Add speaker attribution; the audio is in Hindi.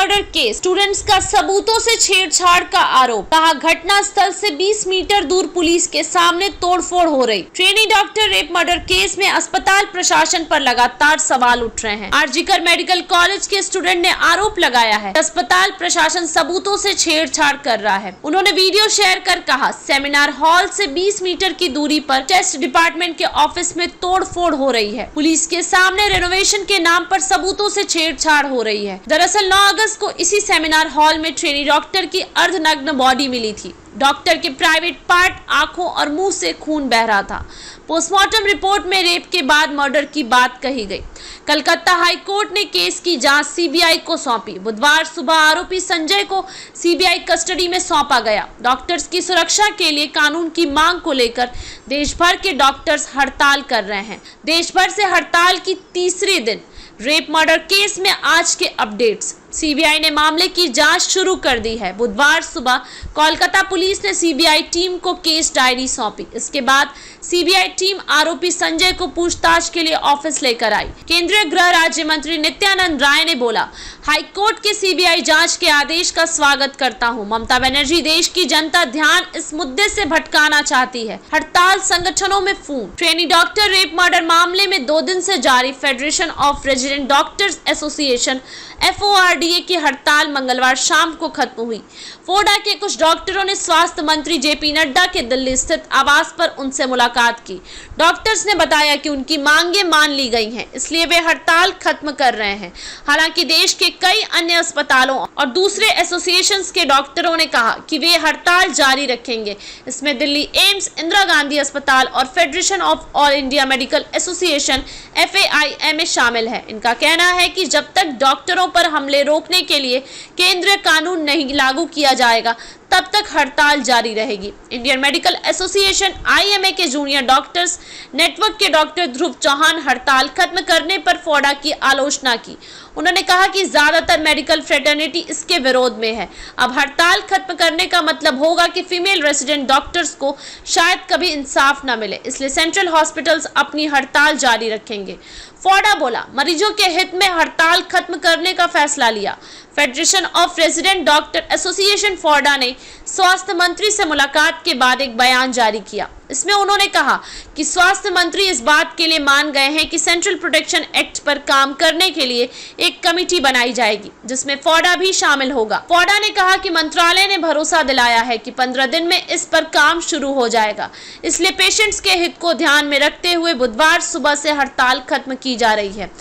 Speaker 1: मर्डर केस, स्टूडेंट्स का सबूतों से छेड़छाड़ का आरोप। कहा घटना स्थल से 20 मीटर दूर पुलिस के सामने तोड़फोड़ हो रही। Trainee doctor rape murder case में अस्पताल प्रशासन पर लगातार सवाल उठ रहे हैं। आरजीकर मेडिकल कॉलेज के स्टूडेंट ने आरोप लगाया है अस्पताल प्रशासन सबूतों से छेड़छाड़ कर रहा है। उन्होंने वीडियो शेयर कर कहा सेमिनार हॉल से 20 मीटर की दूरी पर टेस्ट डिपार्टमेंट के ऑफिस में तोड़फोड़ हो रही है। पुलिस के सामने रेनोवेशन के नाम पर सबूतों से छेड़छाड़ हो रही है। दरअसल 9 अगस्त को इसी सेमिनार हॉल में ट्रेनी डॉक्टर की अर्धनग्न बॉडी मिली थी। डॉक्टर के प्राइवेट पार्ट, आंखों और मुंह से खून बह रहा था। पोस्टमार्टम रिपोर्ट में रेप के बाद मर्डर की बात कही गई। कलकत्ता हाई कोर्ट ने केस की जांच सीबीआई को सौंपी। बुधवार सुबह आरोपी संजय को सीबीआई कस्टडी में सौंपा गया। डॉक्टर्स की सुरक्षा के लिए कानून की मांग को लेकर देश भर के डॉक्टर्स हड़ताल कर रहे हैं। देश भर से हड़ताल की तीसरे दिन रेप मर्डर केस में आज के अपडेट्स। सीबीआई ने मामले की जांच शुरू कर दी है। बुधवार सुबह कोलकाता पुलिस ने सीबीआई टीम को केस डायरी सौंपी। इसके बाद सीबीआई टीम आरोपी संजय को पूछताछ के लिए ऑफिस लेकर आई। केंद्रीय गृह राज्य मंत्री नित्यानंद राय ने बोला, हाई कोर्ट के सीबीआई जांच के आदेश का स्वागत करता हूं। ममता बनर्जी देश की जनता ध्यान इस मुद्दे से भटकाना चाहती है। हड़ताल संगठनों में फूट। ट्रेनी डॉक्टर रेप मर्डर मामले में 2 दिन से जारी federation of resident doctors association FORDA की हड़ताल मंगलवार शाम को खत्म हुई। फोडा के कुछ डॉक्टरों ने स्वास्थ्य मंत्री JP नड्डा के दिल्ली स्थित आवास पर उनसे मुलाकात की। डॉक्टर्स ने बताया कि उनकी मांगें मान ली गई हैं, इसलिए वे हड़ताल खत्म कर रहे हैं। हालांकि देश के कई अन्य अस्पतालों और दूसरे एसोसिएशंस के डॉक्टरों ने कहा कि वे हड़ताल जारी रखेंगे। इसमें दिल्ली एम्स, इंदिरा गांधी अस्पताल और federation of all India medical association FAIMA शामिल है। इनका कहना है कि जब तक डॉक्टरों पर हमले रोकने के लिए केंद्रीय कानून नहीं लागू किया जाएगा तब तक हड़ताल जारी रहेगी। इंडियन मेडिकल एसोसिएशन IMA के जूनियर डॉक्टर्स नेटवर्क के डॉक्टर ध्रुव चौहान हड़ताल खत्म करने पर फोडा की आलोचना की। उन्होंने कहा कि ज्यादातर मेडिकल फ्रेटर्निटी इसके विरोध में है। अब हड़ताल खत्म करने का मतलब होगा कि फीमेल रेजिडेंट डॉक्टर्स को शायद कभी इंसाफ न मिले, इसलिए सेंट्रल हॉस्पिटल्स अपनी हड़ताल जारी रखेंगे। फोडा बोला, मरीजों के हित में हड़ताल खत्म करने का फैसला लिया। Federation of resident doctor association फोडा ने स्वास्थ्य मंत्री से मुलाकात के बाद एक बयान जारी किया। इसमें उन्होंने कहा कि स्वास्थ्य मंत्री इस बात के लिए मान गए हैं कि सेंट्रल प्रोटेक्शन एक्ट पर काम करने के लिए एक कमेटी बनाई जाएगी, जिसमें फोडा भी शामिल होगा। फोडा ने कहा कि मंत्रालय ने भरोसा दिलाया है कि 15 दिन में इस पर काम शुरू हो जाएगा, इसलिए पेशेंट्स के हित को ध्यान में रखते हुए बुधवार सुबह से हड़ताल खत्म की जा रही है।